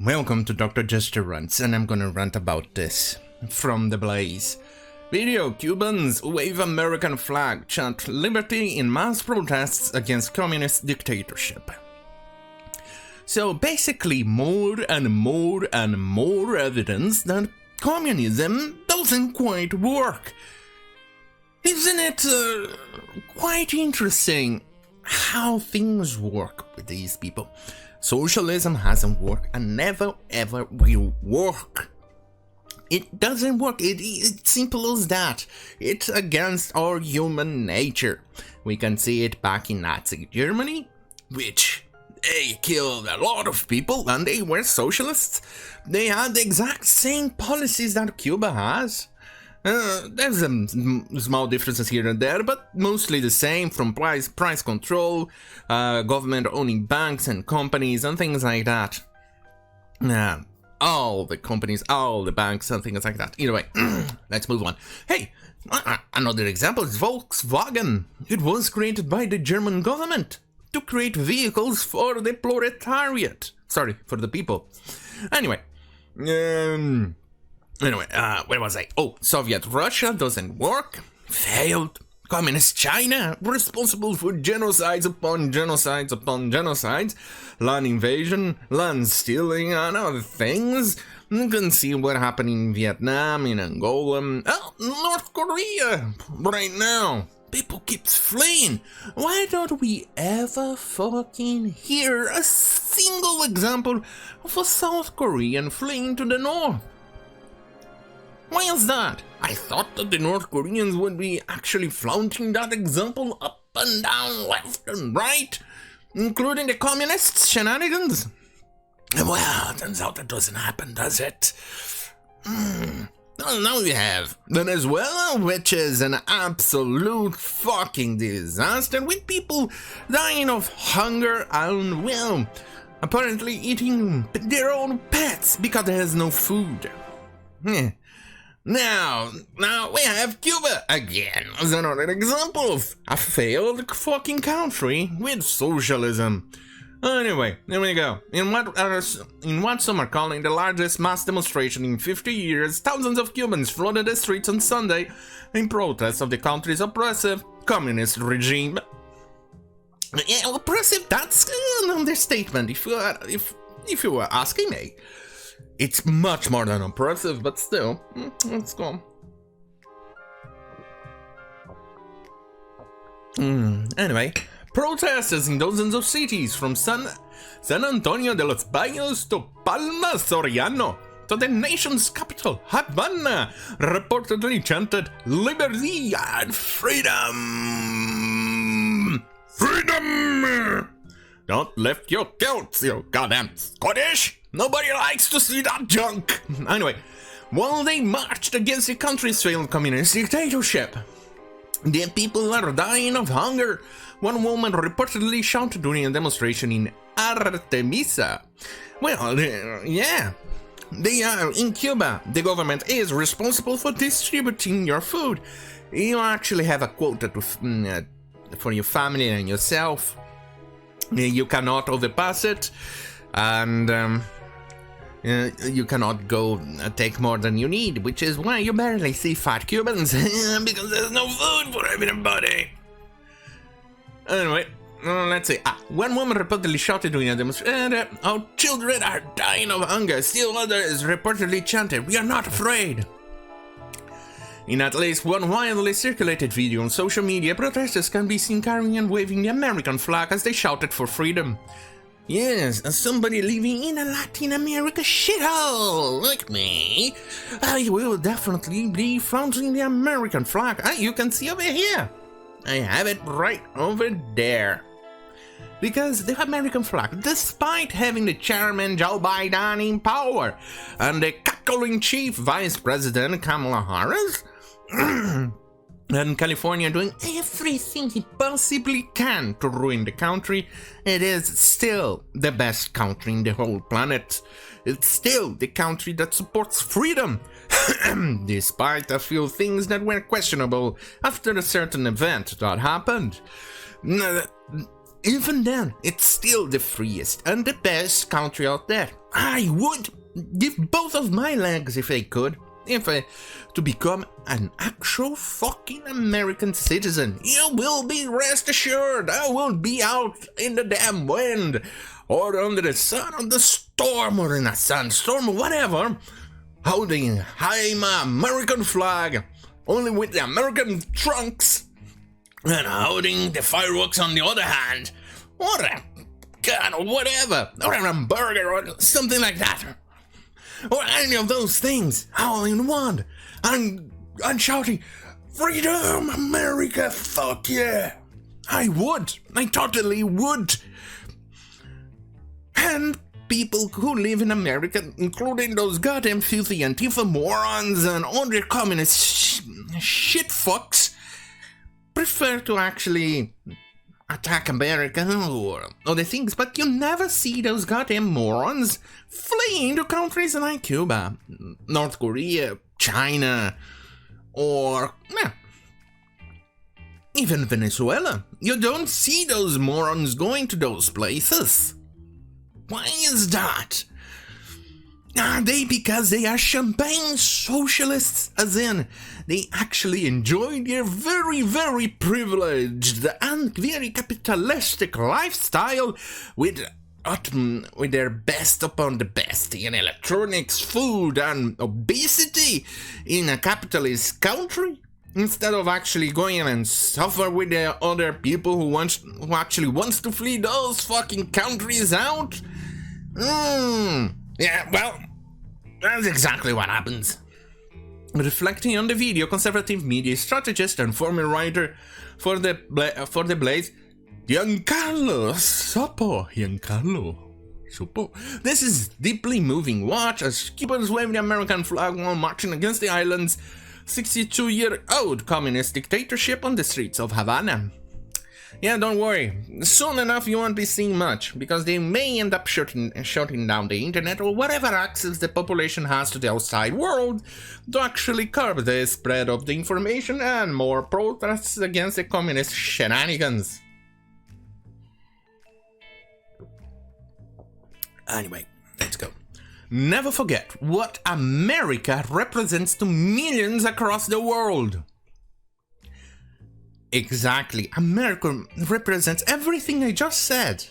Welcome to Dr. Jester Rants, and I'm gonna rant about this. From the Blaze. Video: Cubans wave American flag, chant liberty in mass protests against communist dictatorship. So basically more and more and more evidence that communism doesn't quite work. Isn't it quite interesting how things work with these people? Socialism hasn't worked and never ever will work. It doesn't work. It's simple as that. It's against our human nature. We can see it back in Nazi Germany, which they killed a lot of people and they were socialists. They had the exact same policies that Cuba has. There's some small differences here and there, but mostly the same, from price control, government owning banks and companies and things like that. All the companies, all the banks and things like that. Either way, let's move on. Hey, another example is Volkswagen. It was created by the German government to create vehicles for the proletariat. Sorry, for the people. Anyway, where was I? Oh, Soviet Russia doesn't work. Failed. Communist China, responsible for genocides upon genocides upon genocides. Land invasion, land stealing, and other things. You can see what happened in Vietnam, in Angola. Oh, North Korea, right now. People keep fleeing. Why don't we ever fucking hear a single example of a South Korean fleeing to the north? Why is that? I thought that the North Koreans would be actually flaunting that example up and down, left and right, including the communists' shenanigans. Well, turns out that doesn't happen, does it? Well, now we have Venezuela, which is an absolute fucking disaster, with people dying of hunger and, well, apparently eating their own pets because there's no food. Now we have Cuba again as another example of a failed fucking country with socialism. Anyway, here we go. In what some are calling the largest mass demonstration in 50 years, thousands of Cubans flooded the streets on Sunday in protest of the country's oppressive communist regime. Yeah, oppressive, that's an understatement if you were asking me. It's much more than oppressive, but still, let's go. Anyway, protesters in dozens of cities from San Antonio de los Baños to Palma Soriano to the nation's capital, Havana, reportedly chanted liberty and freedom. Freedom! Don't lift your kilts, you goddamn Scottish! Nobody likes to see that junk! Anyway, while they marched against the country's failed communist dictatorship, the people are dying of hunger. One woman reportedly shouted during a demonstration in Artemisa. Well, yeah. In Cuba, the government is responsible for distributing your food. You actually have a quota for your family and yourself. You cannot overpass it, and you cannot go take more than you need, which is why you barely see fat Cubans, because there's no food for everybody. Anyway, let's see. One woman reportedly shouted during a demonstration, our children are dying of hunger. Still others reportedly chanted, we are not afraid. In at least one widely circulated video on social media, protesters can be seen carrying and waving the American flag as they shouted for freedom. Yes, as somebody living in a Latin America shithole like me, I will definitely be flaunting the American flag. You can see over here. I have it right over there. Because the American flag, despite having the chairman Joe Biden in power and the cackling chief vice president Kamala Harris, and California doing everything he possibly can to ruin the country, it is still the best country in the whole planet. It's still the country that supports freedom, despite a few things that were questionable after a certain event that happened. even then, it's still the freest and the best country out there. I would give both of my legs if I could, to become an actual fucking American citizen. You will be rest assured I won't be out in the damn wind, or under the sun, on the storm, or in a sandstorm, or whatever, holding high my American flag, only with the American trunks, and holding the fireworks on the other hand, or a gun, or whatever, or a hamburger, or something like that. Or any of those things, all in one, and shouting, "Freedom, America, fuck yeah!" I totally would. And people who live in America, including those goddamn filthy Antifa morons and other communist shit fucks, prefer to actually attack America or other things, but you never see those goddamn morons fleeing to countries like Cuba, North Korea, China, or even Venezuela. You don't see those morons going to those places. Why is that? Because they are champagne socialists, as in, they actually enjoy their very, very privileged and very capitalistic lifestyle with their best upon the best in electronics, food, and obesity in a capitalist country, instead of actually going and suffer with the other people who actually wants to flee those fucking countries out. Yeah, well, that's exactly what happens. Reflecting on the video, conservative media strategist and former writer for the Blaze, DiAngelo Supo. This is deeply moving. Watch as Cubans wave the American flag while marching against the island's 62-year-old communist dictatorship on the streets of Havana. Yeah, don't worry. Soon enough you won't be seeing much, because they may end up shutting down the internet or whatever access the population has to the outside world to actually curb the spread of the information and more protests against the communist shenanigans. Anyway, let's go. Never forget what America represents to millions across the world. Exactly, America represents everything I just said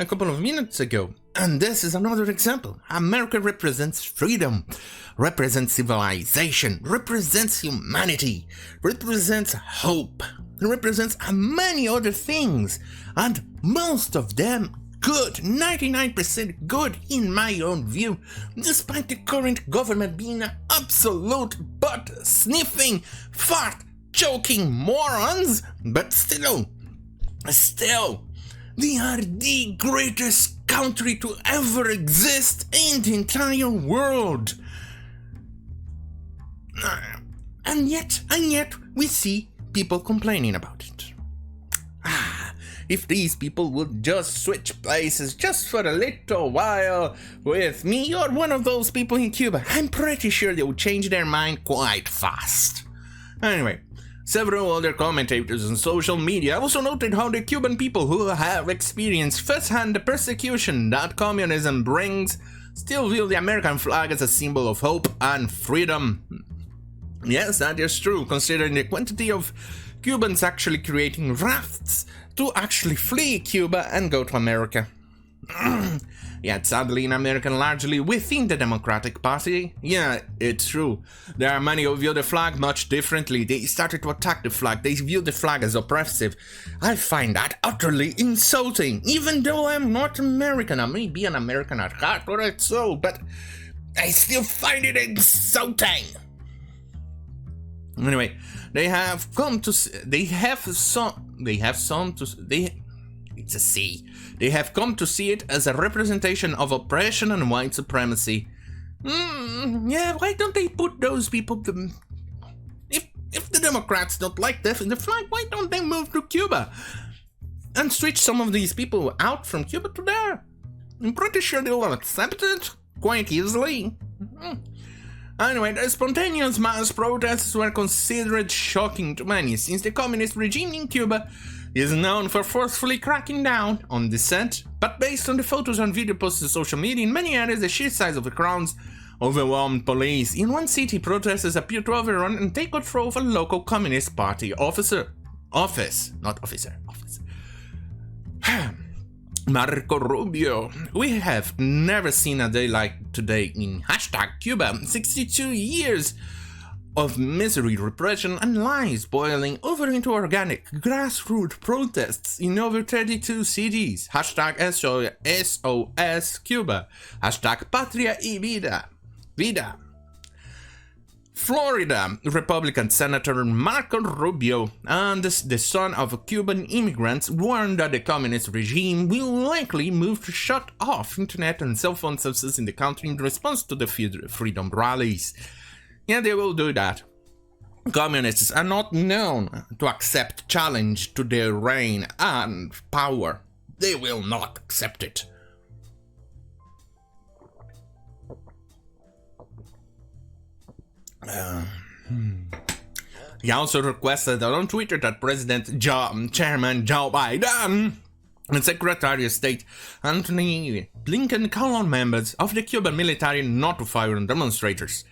a couple of minutes ago. And this is another example. America represents freedom, represents civilization, represents humanity, represents hope, represents many other things, and most of them good, 99% good in my own view, despite the current government being an absolute butt-sniffing, fart-choking morons, but still, they are the greatest country to ever exist in the entire world. And yet, we see people complaining about it. If these people would just switch places just for a little while with me or one of those people in Cuba, I'm pretty sure they would change their mind quite fast. Anyway, several other commentators on social media also noted how the Cuban people who have experienced firsthand the persecution that communism brings still view the American flag as a symbol of hope and freedom. Yes, that is true, considering the quantity of Cubans actually creating rafts to actually flee Cuba and go to America. Yet sadly in America, largely within the Democratic Party, yeah, it's true, there are many who view the flag much differently. They started to attack the flag, they view the flag as oppressive. I find that utterly insulting, even though I'm not American. I may be an American at heart or at soul, but I still find it insulting. Anyway, they have come to see it as a representation of oppression and white supremacy. Yeah, why don't they put those people to... If the Democrats don't like the flag, why don't they move to Cuba and switch some of these people out from Cuba to there? I'm pretty sure they will accept it quite easily. Anyway, the spontaneous mass protests were considered shocking to many, since the communist regime in Cuba He is known for forcefully cracking down on dissent, but based on the photos and video posted on social media, in many areas the sheer size of the crowds overwhelmed police. In one city, protesters appear to overrun and take control of a local Communist Party office. Marco Rubio. We have never seen a day like today in #Cuba. 62 years of misery, repression, and lies boiling over into organic grassroots protests in over 32 cities. #SOS Cuba. #Patria y Vida. Florida Republican Senator Marco Rubio and the son of Cuban immigrants warned that the communist regime will likely move to shut off internet and cell phone services in the country in response to the freedom rallies. Yeah, they will do that. Communists are not known to accept challenge to their reign and power. They will not accept it. He also requested on Twitter that Chairman Joe Biden and Secretary of State Anthony Blinken call on members of the Cuban military not to fire on demonstrators.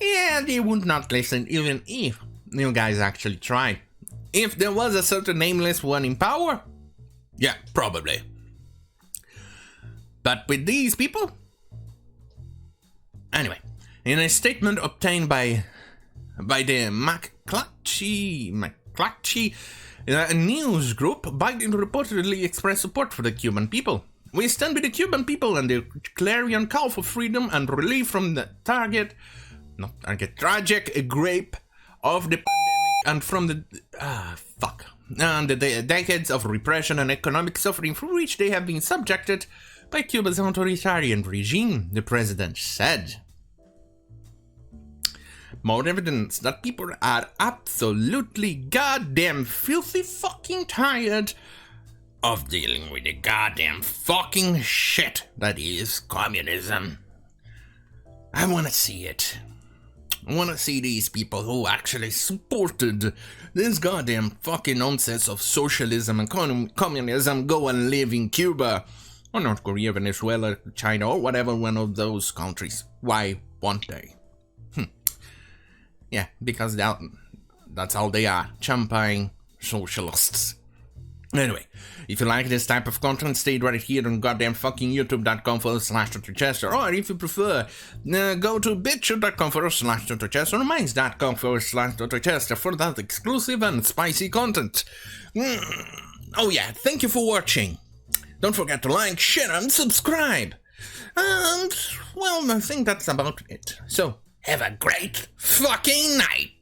Yeah, they would not listen even if you guys actually tried. If there was a certain nameless one in power, yeah, probably. But with these people? Anyway, in a statement obtained by the MacLeod news group, Biden reportedly expressed support for the Cuban people. We stand with the Cuban people and the clarion call for freedom and relief from the tragic gripe of the pandemic and from the decades of repression and economic suffering for which they have been subjected by Cuba's authoritarian regime, the president said. More evidence that people are absolutely goddamn filthy fucking tired of dealing with the goddamn fucking shit that is communism. I wanna see it. I wanna see these people who actually supported this goddamn fucking nonsense of socialism and communism go and live in Cuba, or North Korea, Venezuela, China, or whatever one of those countries. Why won't they? Yeah, because that's all they are, champagne socialists. Anyway, if you like this type of content, stay right here on goddamn fucking youtube.com/Chester, or if you prefer, go to bitchute.com/Chester or minds.com/Chester for that exclusive and spicy content. Oh yeah, thank you for watching. Don't forget to like, share, and subscribe. And, well, I think that's about it. So, have a great fucking night.